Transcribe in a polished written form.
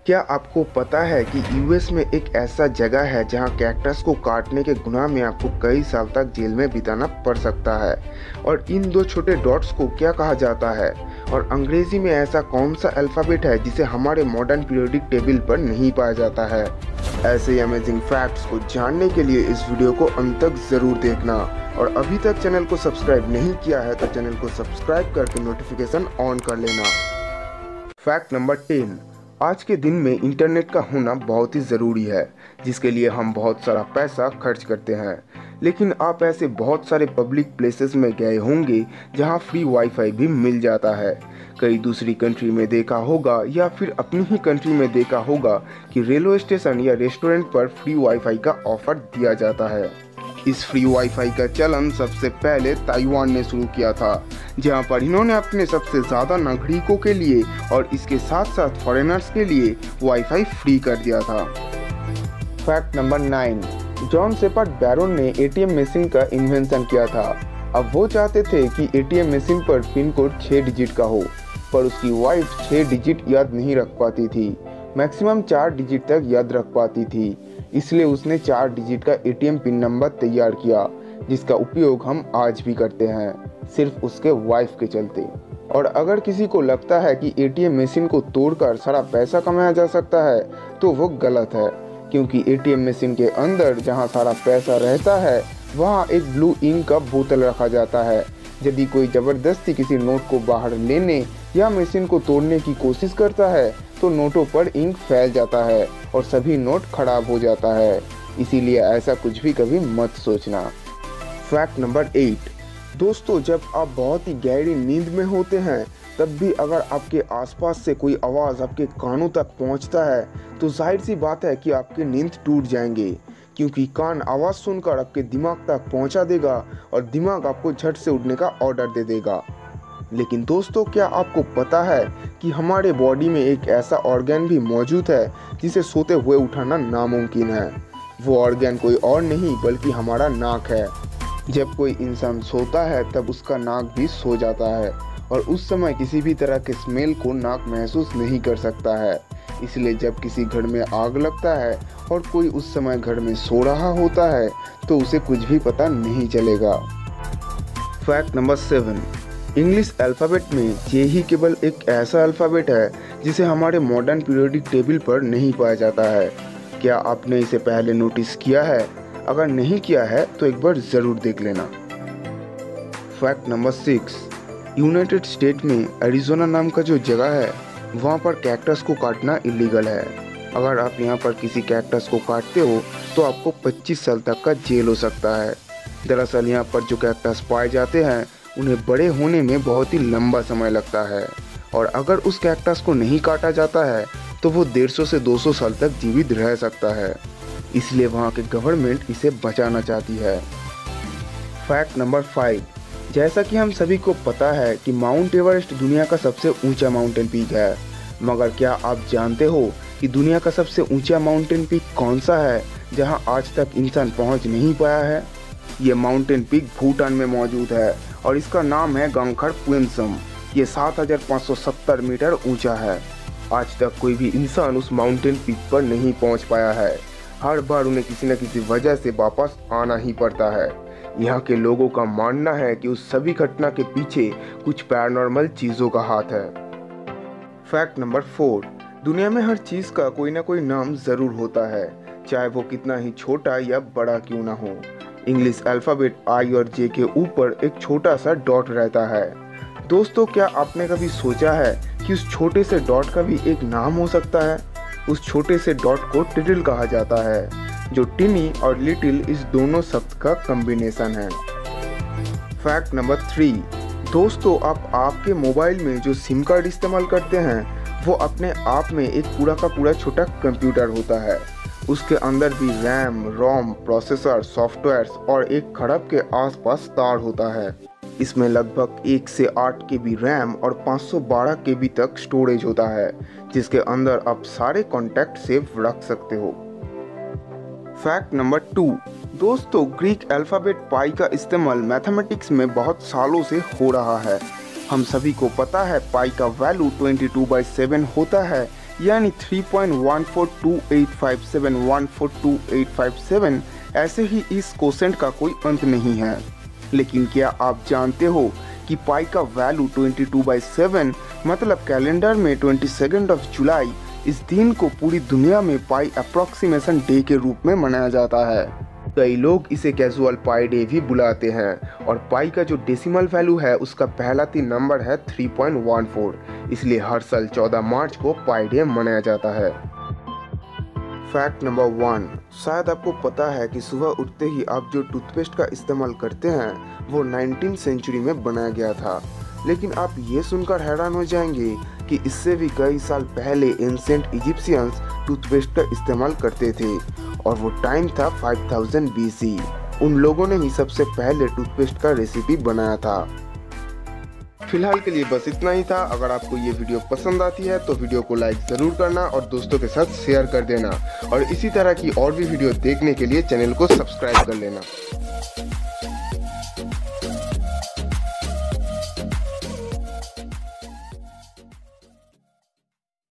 क्या आपको पता है कि यूएस में एक ऐसा जगह है जहां कैक्टस को काटने के गुनाह में आपको कई साल तक जेल में बिताना पड़ सकता है। और इन दो छोटे डॉट्स को क्या कहा जाता है, और अंग्रेजी में ऐसा कौन सा अल्फ़ाबेट है जिसे हमारे मॉडर्न पीरियोडिक टेबल पर नहीं पाया जाता है। ऐसे अमेजिंग फैक्ट्स को जानने के लिए इस वीडियो को अंत तक ज़रूर देखना, और अभी तक चैनल को सब्सक्राइब नहीं किया है तो चैनल को सब्सक्राइब करके नोटिफिकेशन ऑन कर लेना। Fact number 10। आज के दिन में इंटरनेट का होना बहुत ही ज़रूरी है, जिसके लिए हम बहुत सारा पैसा खर्च करते हैं। लेकिन आप ऐसे बहुत सारे पब्लिक प्लेसेस में गए होंगे जहां फ्री वाईफाई भी मिल जाता है। कई दूसरी कंट्री में देखा होगा या फिर अपनी ही कंट्री में देखा होगा कि रेलवे स्टेशन या रेस्टोरेंट पर फ्री वाईफाई का ऑफर दिया जाता है। इस फ्री वाईफाई का चलन सबसे पहले ताइवान ने शुरू किया था, जहां पर इन्होंने अपने सबसे ज़्यादा नागरिकों के लिए और इसके साथ साथ फॉरेनर्स के लिए वाईफाई फ्री कर दिया था। Fact number 9। John Shepherd Barron ने एटीएम मशीन का इन्वेंशन किया था। अब वो चाहते थे कि एटीएम मशीन पर पिन कोड 6 डिजिट का हो, पर उसकी वाइफ 6 डिजिट याद नहीं रख पाती थी, मैक्सिमम 4 डिजिट तक याद रख पाती थी। इसलिए उसने 4 डिजिट का एटीएम पिन नंबर तैयार किया, जिसका उपयोग हम आज भी करते हैं, सिर्फ उसके वाइफ के चलते। और अगर किसी को लगता है कि एटीएम मशीन को तोड़कर सारा पैसा कमाया जा सकता है तो वो गलत है, क्योंकि एटीएम मशीन के अंदर जहां सारा पैसा रहता है वहां एक ब्लू इंक का बोतल रखा जाता है। यदि कोई ज़बरदस्ती किसी नोट को बाहर लेने या मशीन को तोड़ने की कोशिश करता है तो नोटों पर इंक फैल जाता है और सभी नोट खराब हो जाता है। इसीलिए ऐसा कुछ भी कभी मत सोचना। Fact number 8। दोस्तों, जब आप बहुत ही गहरी नींद में होते हैं तब भी अगर आपके आसपास से कोई आवाज़ आपके कानों तक पहुंचता है तो जाहिर सी बात है कि आपकी नींद टूट जाएंगे, क्योंकि कान आवाज़ सुनकर आपके दिमाग तक पहुंचा देगा और दिमाग आपको झट से उठने का ऑर्डर दे देगा। लेकिन दोस्तों, क्या आपको पता है कि हमारे बॉडी में एक ऐसा ऑर्गन भी मौजूद है जिसे सोते हुए उठाना नामुमकिन है। वो ऑर्गन कोई और नहीं बल्कि हमारा नाक है। जब कोई इंसान सोता है तब उसका नाक भी सो जाता है और उस समय किसी भी तरह के स्मेल को नाक महसूस नहीं कर सकता है। इसलिए जब किसी घर में आग लगता है और कोई उस समय घर में सो रहा होता है तो उसे कुछ भी पता नहीं चलेगा। Fact number 7। इंग्लिश अल्फ़ाबेट में जे ही केवल एक ऐसा अल्फ़ाबेट है जिसे हमारे मॉडर्न पीरियोडिक टेबल पर नहीं पाया जाता है। क्या आपने इसे पहले नोटिस किया है? अगर नहीं किया है तो एक बार ज़रूर देख लेना। Fact number 6। यूनाइटेड स्टेट में एरिज़ोना नाम का जो जगह है वहाँ पर कैक्टस को काटना इलीगल है। अगर आप यहाँ पर किसी कैक्टस को काटते हो तो आपको 25 साल तक का जेल हो सकता है। दरअसल यहाँ पर जो कैक्टस पाए जाते हैं उन्हें बड़े होने में बहुत ही लंबा समय लगता है, और अगर उस कैक्टस को नहीं काटा जाता है तो वो 150 से 200 साल तक जीवित रह सकता है। इसलिए वहाँ के गवर्नमेंट इसे बचाना चाहती है। Fact number 5। जैसा कि हम सभी को पता है कि माउंट एवरेस्ट दुनिया का सबसे ऊंचा माउंटेन पीक है, मगर क्या आप जानते हो कि दुनिया का सबसे ऊंचा माउंटेन पीक कौन सा है जहां आज तक इंसान पहुंच नहीं पाया है? ये माउंटेन पीक भूटान में मौजूद है और इसका नाम है गंगखर पुएंसम। ये 7570 मीटर ऊंचा है। आज तक कोई भी इंसान उस माउंटेन पीक पर नहीं पहुंच पाया है। हर बार उन्हें किसी न किसी वजह से वापस आना ही पड़ता है। यहाँ के लोगों का मानना है कि उस सभी घटना के पीछे कुछ पैरानॉर्मल चीज़ों का हाथ है। Fact number 4। दुनिया में हर चीज़ का कोई ना कोई नाम ज़रूर होता है, चाहे वो कितना ही छोटा या बड़ा क्यों ना हो। इंग्लिश अल्फ़ाबेट आई और जे के ऊपर एक छोटा सा डॉट रहता है। दोस्तों, क्या आपने कभी सोचा है कि उस छोटे से डॉट का भी एक नाम हो सकता है? उस छोटे से डॉट को टिटल कहा जाता है, जो टिनी और लिटिल इस दोनों शब्द का कॉम्बिनेशन है। Fact number 3। दोस्तों, आप आपके मोबाइल में जो सिम कार्ड इस्तेमाल करते हैं वो अपने आप में एक पूरा का पूरा छोटा कंप्यूटर होता है। उसके अंदर भी रैम, रोम, प्रोसेसर, सॉफ्टवेयर और 1 खरब के आसपास तार होता है। इसमें लगभग 1 से 8 KB रैम और 512 KB तक स्टोरेज होता है, जिसके अंदर आप सारे कॉन्टैक्ट सेव रख सकते हो। Fact number 2। दोस्तों, ग्रीक अल्फ़ाबेट पाई का इस्तेमाल मैथमेटिक्स में बहुत सालों से हो रहा है। हम सभी को पता है पाई का वैल्यू 22/7 होता है, यानी 3.142857142857 ऐसे ही इस कोसेंट का कोई अंत नहीं है। लेकिन क्या आप जानते हो कि पाई का वैल्यू 22/7 मतलब कैलेंडर में 22 जुलाई, इस दिन को पूरी दुनिया में पाई अप्रोक्सीमेशन डे के रूप में मनाया जाता है। कई लोग इसे कैजुअल पाई डे भी बुलाते हैं और पाई का जो डेसिमल वैल्यू है उसका पहला 3 नंबर है 3.14, इसलिए हर साल 14 मार्च को पाई डे मनाया जाता है। फैक्ट नंबर 1, शायद आपको पता है कि सुबह उठते ही आप जो टूथपेस्ट का इस्तेमाल करते हैं वो 19वीं सेंचुरी में बनाया गया था। लेकिन आप ये सुनकर हैरान हो जाएंगे कि इससे भी कई साल पहले एंशिएंट इजिप्शियंस टूथपेस्ट का इस्तेमाल करते थे और वो टाइम था 5000 BC। उन लोगों ने ही सबसे पहले टूथपेस्ट का रेसिपी बनाया था। फिलहाल के लिए बस इतना ही था। अगर आपको ये वीडियो पसंद आती है तो वीडियो को लाइक ज़रूर करना और दोस्तों के साथ शेयर कर देना और इसी तरह की और भी वीडियो देखने के लिए चैनल को सब्सक्राइब कर लेना।